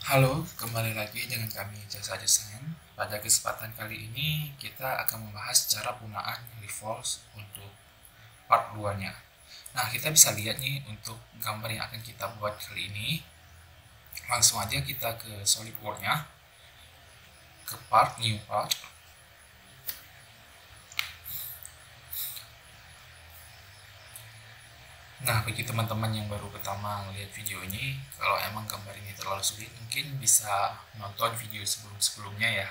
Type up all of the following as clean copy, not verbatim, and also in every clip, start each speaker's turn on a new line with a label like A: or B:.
A: Halo, kembali lagi dengan kami Jasa Desain. Pada kesempatan kali ini kita akan membahas cara penggunaan Revolve untuk part 2-nya. Nah, kita bisa lihat nih untuk gambar yang akan kita buat kali ini. Langsung aja kita ke SolidWorks-nya, ke part, new part. Nah, bagi teman-teman yang baru pertama melihat video ini, kalau emang gambar ini terlalu sulit, mungkin bisa nonton video sebelum-sebelumnya ya.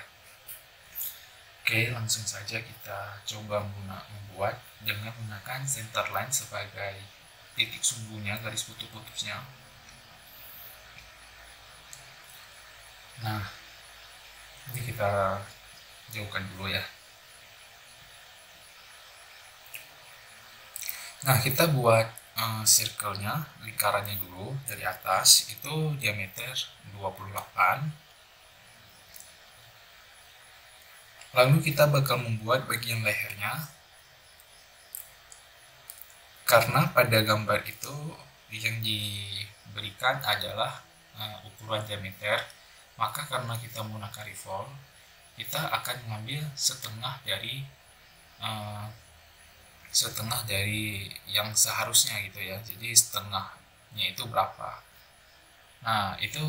A: Oke, langsung saja kita coba membuat dengan menggunakan center line sebagai titik sumbunya, garis putus-putusnya. Nah, ini kita jauhkan dulu ya. Nah, kita buat circle-nya, lingkarannya dulu dari atas, itu diameter 28. Lalu kita bakal membuat bagian lehernya. Karena pada gambar itu yang diberikan adalah ukuran diameter, maka karena kita menggunakan revolve, kita akan mengambil setengah dari yang seharusnya gitu ya. Jadi setengahnya itu berapa? Nah, itu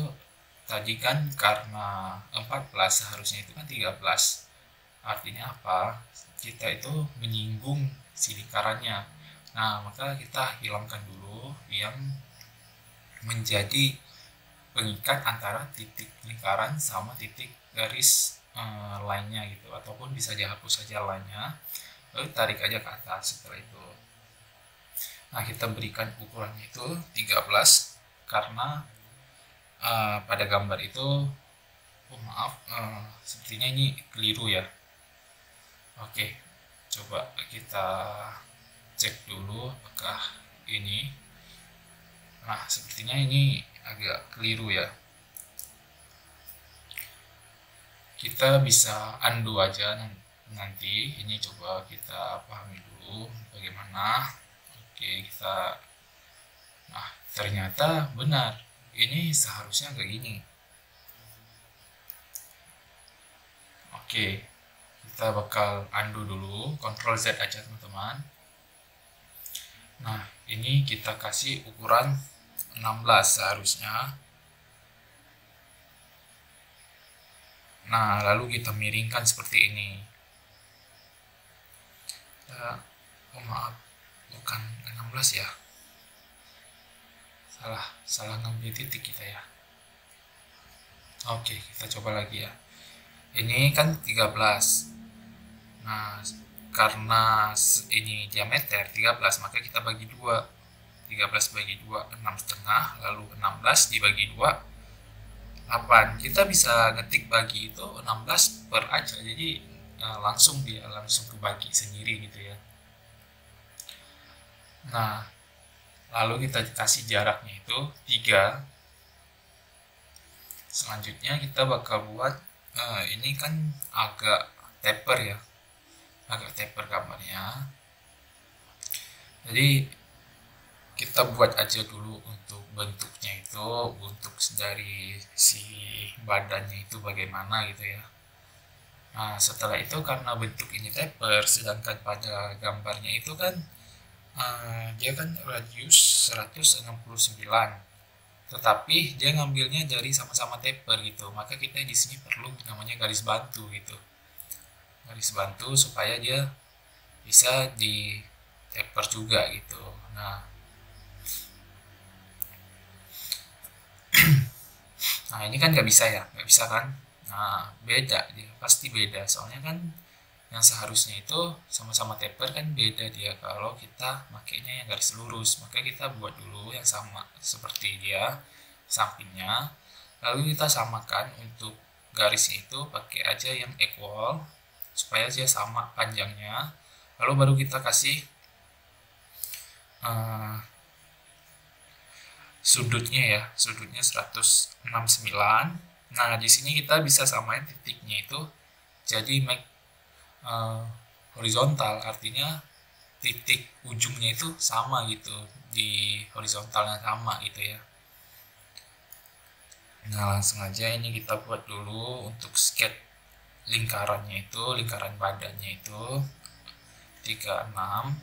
A: tadi kan karena 14 seharusnya itu kan 13. Artinya apa? Kita itu menyinggung si lingkarannya. Nah, maka kita hilangkan dulu yang menjadi pengikat antara titik lingkaran sama titik garis lainnya gitu, ataupun bisa dihapus saja lainnya, lalu tarik aja ke atas setelah itu. Nah, kita berikan ukurannya itu 13 karena pada gambar itu maaf, sepertinya ini keliru ya. Oke, coba kita cek dulu apakah ini. Nah, sepertinya ini agak keliru ya. Kita bisa undo aja nanti. Ini coba kita pahami dulu bagaimana. Oke, nah, ternyata benar. Ini seharusnya kayak gini. Oke, kita bakal undo dulu, Ctrl Z aja teman-teman. Nah, ini kita kasih ukuran 16 seharusnya. Nah, lalu kita miringkan seperti ini. Oh maaf, bukan 16 ya. Salah ngambil titik kita ya. Oke, kita coba lagi ya. Ini kan 13. Nah, karena ini diameter 13, maka kita bagi 2. 13 bagi 2, 6,5. Lalu 16 dibagi 2, 8. Kita bisa ngetik bagi itu 16 per aja. Jadi langsung kebagi sendiri gitu ya. Nah, lalu kita kasih jaraknya itu 3. Selanjutnya kita bakal buat ini kan agak taper ya, agak taper gambarnya. Jadi kita buat aja dulu untuk bentuknya itu, untuk dari si badannya itu bagaimana gitu ya. Nah, setelah itu karena bentuk ini taper, sedangkan pada gambarnya itu kan dia kan radius 169, tetapi dia ngambilnya dari sama-sama taper gitu, maka kita di sini perlu namanya garis bantu gitu, garis bantu supaya dia bisa di taper juga gitu. Nah ini kan nggak bisa ya, nggak bisa kan. Nah beda, dia pasti beda, soalnya kan yang seharusnya itu sama-sama taper kan beda dia kalau kita makainya yang garis lurus. Maka kita buat dulu yang sama seperti dia sampingnya, lalu kita samakan untuk garisnya itu pakai aja yang equal supaya dia sama panjangnya, lalu baru kita kasih sudutnya ya, sudutnya 169. Nah di sini kita bisa samain titiknya itu jadi make horizontal, artinya titik ujungnya itu sama gitu, di horizontalnya sama gitu ya. Nah, langsung aja ini kita buat dulu untuk sketch lingkarannya itu, lingkaran badannya itu 36.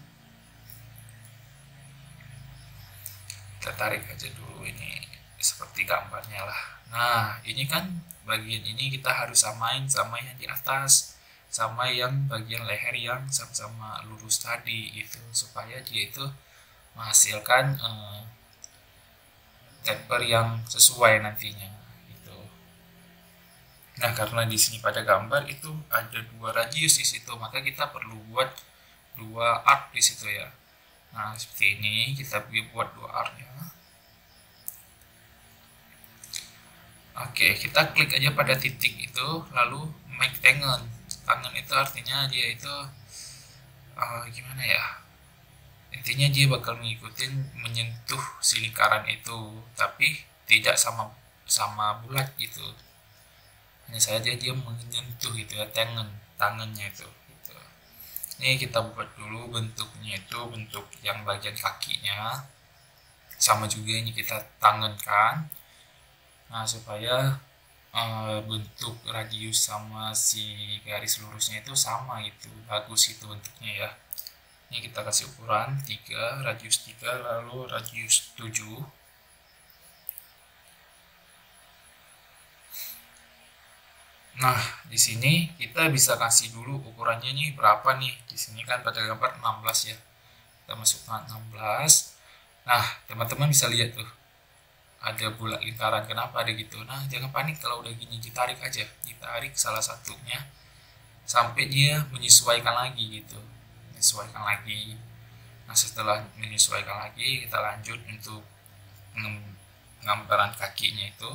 A: Kita tarik aja dulu ini seperti gambarnya lah. Nah, ini kan bagian ini kita harus samain sama yang di atas, sama yang bagian leher yang sama-sama lurus tadi gitu, supaya dia itu menghasilkan taper yang sesuai nantinya gitu. Nah, karena di sini pada gambar itu ada 2 radius di situ, maka kita perlu buat 2 arc di situ ya. Nah, seperti ini kita buat 2 arc-nya. Oke, kita klik aja pada titik itu, lalu make tangen. Tangen itu artinya dia itu gimana ya? Intinya dia bakal mengikuti menyentuh si lingkaran itu, tapi tidak sama bulat gitu. Hanya saja dia menyentuh gitu ya, tangannya itu. Gitu. Ini kita buat dulu bentuknya itu bentuk yang bagian kakinya. Sama juga ini kita tangankan. Nah, supaya bentuk radius sama si garis lurusnya itu sama gitu, bagus itu bentuknya ya. Ini kita kasih ukuran 3, radius 3, lalu radius 7. Nah, di sini kita bisa kasih dulu ukurannya nih berapa nih. Di sini kan pada gambar 16 ya. Kita masukkan 16. Nah, teman-teman bisa lihat tuh. Ada bulat lingkaran, kenapa ada gitu. Nah, jangan panik kalau udah gini, ditarik aja. Ditarik salah satunya sampai dia menyesuaikan lagi gitu. Menyesuaikan lagi. Nah, setelah menyesuaikan lagi, kita lanjut untuk penggambaran kakinya itu.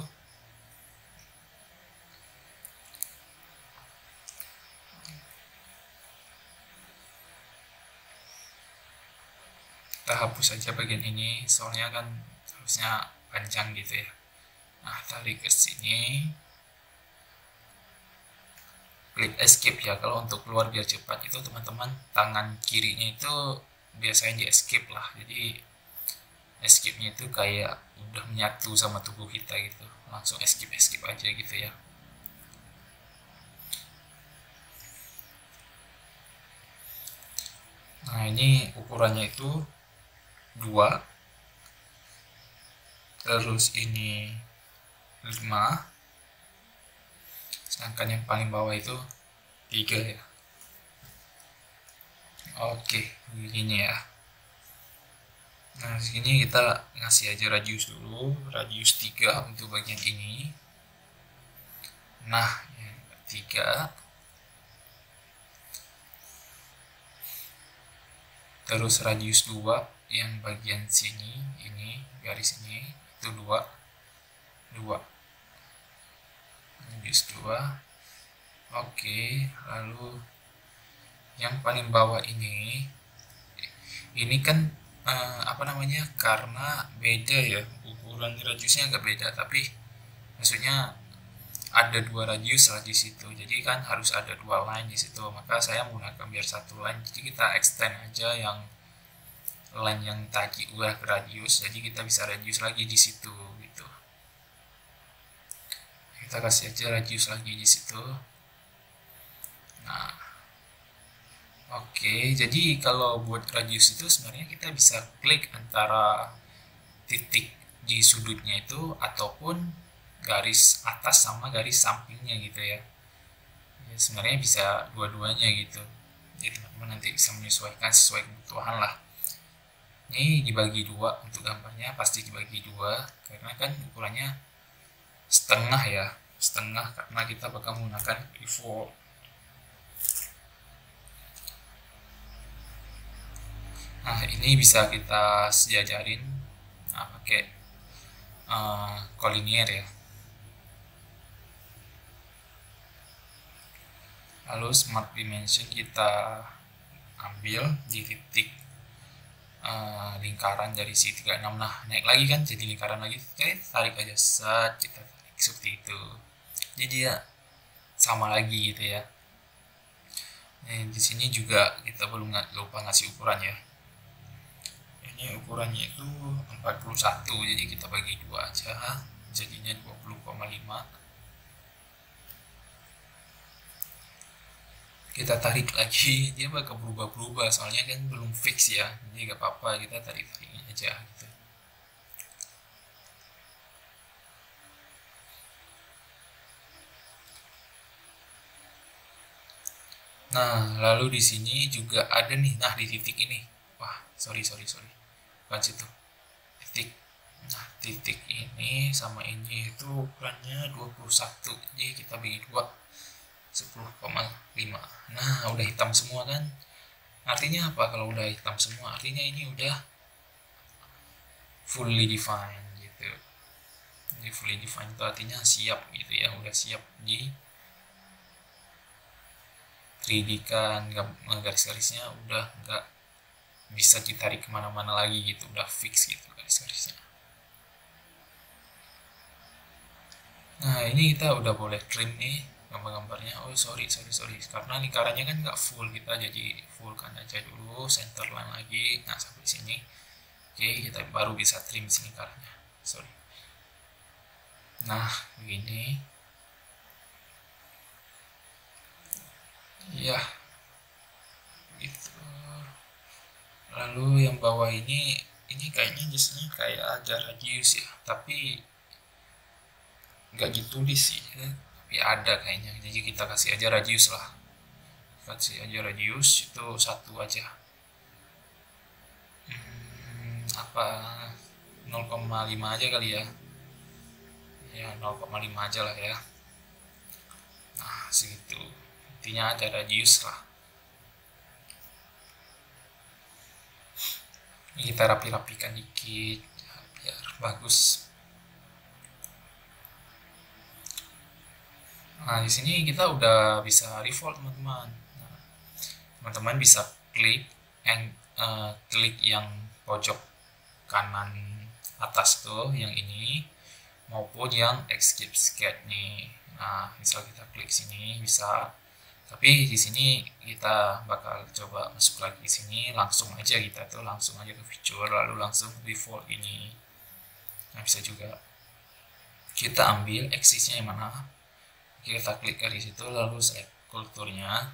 A: Kita hapus saja bagian ini, soalnya kan harusnya panjang gitu ya. Nah, tarik ke sini. Klik escape ya, kalau untuk keluar biar cepat itu teman-teman tangan kirinya itu biasanya di escape lah. Jadi escape-nya itu kayak udah menyatu sama tubuh kita gitu. Langsung escape aja gitu ya. Nah, ini ukurannya itu 2. Terus ini 5. Sedangkan yang paling bawah itu 3 ya. Oke, begini ya. Nah, sini kita ngasih aja radius dulu, radius 3 untuk bagian ini. Nah, 3. Terus radius 2 yang bagian sini, ini garis ini itu 2. Radius 2. Oke, lalu yang paling bawah ini kan karena beda ya, ukuran radiusnya agak beda, tapi maksudnya ada 2 radius lah di situ, jadi kan harus ada 2 line di situ, maka saya menggunakan biar 1 line, jadi kita extend aja yang line yang tadi udah ke radius, jadi kita bisa radius lagi di situ gitu. Kita kasih aja radius lagi di situ. Nah, oke, jadi kalau buat radius itu sebenarnya kita bisa klik antara titik di sudutnya itu ataupun garis atas sama garis sampingnya gitu ya. Sebenarnya bisa dua-duanya gitu. Jadi teman-teman nanti bisa menyesuaikan sesuai kebutuhan lah. Ini dibagi 2 untuk gambarnya, pasti dibagi 2 karena kan ukurannya setengah ya, setengah karena kita bakal menggunakan revolve. Nah, ini bisa kita sejajarin pakai collinear ya. Lalu smart dimension kita ambil di titik lingkaran dari si 36. Nah, naik lagi kan jadi lingkaran lagi. Oke, tarik aja set, kita tarik seperti itu. Jadi dia sama lagi gitu ya. Di sini juga kita belum lupa ngasih ukuran ya. Ini ukurannya itu 41, jadi kita bagi 2 aja. jadinya 20,5. Kita tarik lagi, dia bakal berubah-berubah soalnya kan belum fix ya, jadi gak apa-apa, kita tarik aja gitu. Nah, lalu di sini juga ada nih, nah di titik ini, wah sorry, bukan situ, titik. Nah, titik ini sama ini itu ukurannya 21, jadi kita bagi 2, 10,5. Nah, udah hitam semua kan? Artinya apa kalau udah hitam semua? Artinya ini udah fully defined gitu. Jadi fully defined itu artinya siap gitu ya, udah siap di 3D kan, garis-garisnya udah nggak bisa ditarik kemana-mana lagi gitu, udah fix gitu garis-garisnya. Nah, ini kita udah boleh trim nih gambar-gambarnya. Oh sorry, karena lingkarannya kan nggak full, kita jadi full kan aja dulu, center line lagi. Nah sampai sini, oke, kita baru bisa trim sini lingkarannya. Sorry. Nah begini, ya gitu. Lalu yang bawah ini kayaknya justru kayak ada radius ya, tapi nggak ditulis sih, tapi ada kayaknya. Jadi kita kasih aja radius lah, kasih aja radius itu 1 aja. Apa 0,5 aja kali ya, 0,5 aja lah ya. Nah segitu, intinya ada radius lah. Ini kita rapi-rapikan dikit biar bagus. Nah di sini kita udah bisa revolve teman-teman. Nah, teman-teman bisa klik yang pojok kanan atas tuh, yang ini, maupun yang escape sketch nih. Nah misal kita klik sini bisa, tapi di sini kita bakal coba masuk lagi ke sini, langsung aja kita tuh langsung aja ke feature lalu langsung default ini. Nah bisa juga kita ambil axisnya yang mana, kita klik dari situ lalu select kulturnya,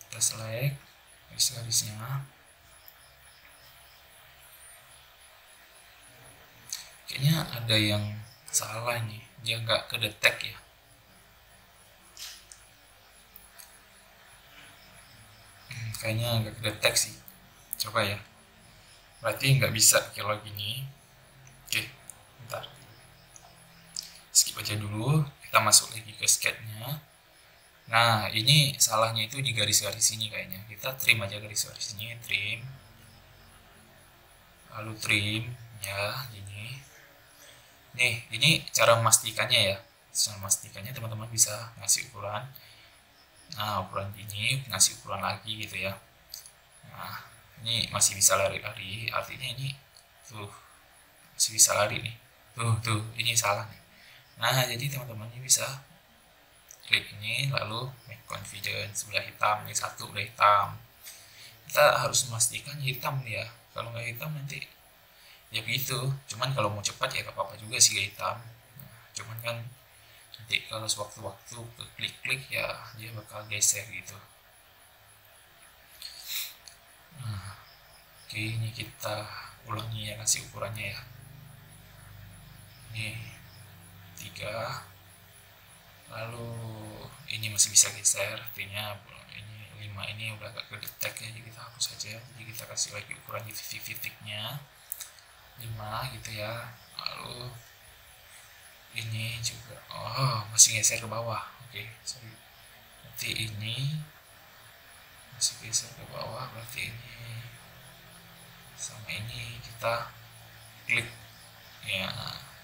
A: kita select garis-garisnya. Kayaknya ada yang salah nih, dia nggak kedetek ya. Kayaknya nggak kedetek sih, coba ya, berarti nggak bisa kalau gini. Oke, bentar, skip aja dulu, kita masuk lagi ke sketchnya. Nah ini salahnya itu di garis-garis ini kayaknya, kita trim aja garis-garis ini, trim, lalu trim ya gini. Nih ini cara memastikannya ya, cara memastikannya teman-teman bisa ngasih ukuran. Nah ukuran ini ngasih ukuran lagi gitu ya. Nah ini masih bisa lari-lari, artinya ini tuh masih bisa lari nih, tuh ini salah nih. Nah jadi teman-teman ini bisa klik ini lalu make confidence, udah hitam nih, 1 udah hitam. Kita harus memastikan hitam nih ya, kalau nggak hitam nanti ya gitu. Cuman kalau mau cepat ya gak apa-apa juga sih gak hitam. Nah, cuman kan nanti kalau sewaktu-waktu ke klik-klik ya dia bakal geser gitu. Nah, oke, ini kita ulangi ya, kasih ukurannya ya. Ini 3, lalu ini masih bisa geser, artinya ini 5 ini udah agak kedetek ya, jadi kita hapus saja. Jadi kita kasih lagi ukuran di titik-titiknya 5 gitu ya. Lalu ini juga, oh masih geser ke bawah, oke, sorry, berarti ini masih geser ke bawah, berarti ini sama ini kita klik ya,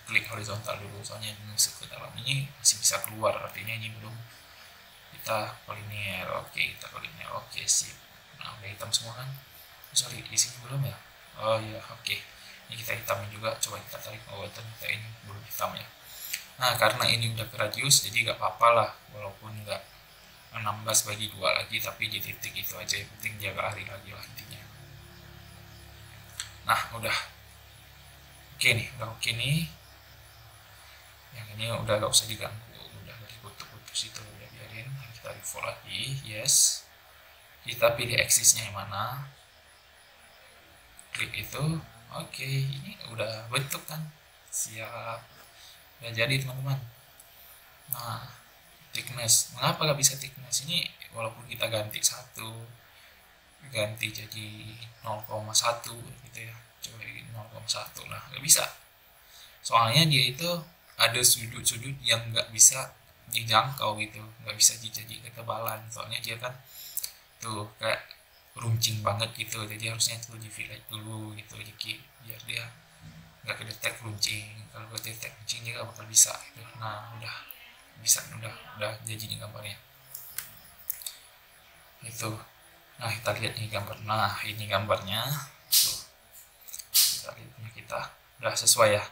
A: klik horizontal dulu soalnya masuk ke dalam ini masih bisa keluar, artinya ini belum kita koliner. Oke, kita koliner, oke sip. Nah udah hitam semua kan, sorry di sini belum ya, oh ya oke, ini kita hitamin juga, coba kita tarik. Oh ternyata ini belum hitam ya. Nah karena ini udah ke radius jadi gak apa-apa lah, walaupun nggak 16/2 lagi, tapi di titik itu aja, yang penting jaga hari lagi lah intinya. Nah udah, Oke nih, udah oke nih. Yang ini udah gak usah diganggu, udah gak diputus-putus, itu udah biarin. Kita default lagi, yes. Kita pilih aksisnya yang mana, klik itu. Oke, ini udah bentuk kan, siap, udah jadi teman-teman. Nah, thickness, mengapa gak bisa thickness ini? Walaupun kita ganti ganti jadi 0,1 gitu ya, coba 0,1 lah, gak bisa. Soalnya dia itu ada sudut-sudut yang nggak bisa dijangkau gitu, nggak bisa dijadi ketebalan. Soalnya dia kan tuh kayak runcing banget gitu, jadi harusnya tuh di fillet dulu gitu dikit biar dia nggak kedetek runcing. Kalau kedetek runcing dia nggak bakal bisa gitu. Nah udah bisa, udah jadi nih gambarnya itu. Nah kita lihat nih gambar, nah ini gambarnya tuh, kita lihat punya kita udah sesuai ya.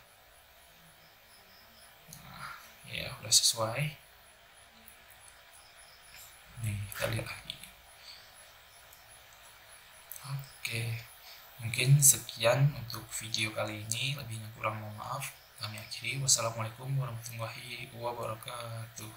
A: Ya udah sesuai nih, kita lihat lagi. Oke, mungkin sekian untuk video kali ini, lebihnya kurang mohon maaf. Kami akhiri, wassalamualaikum warahmatullahi wabarakatuh.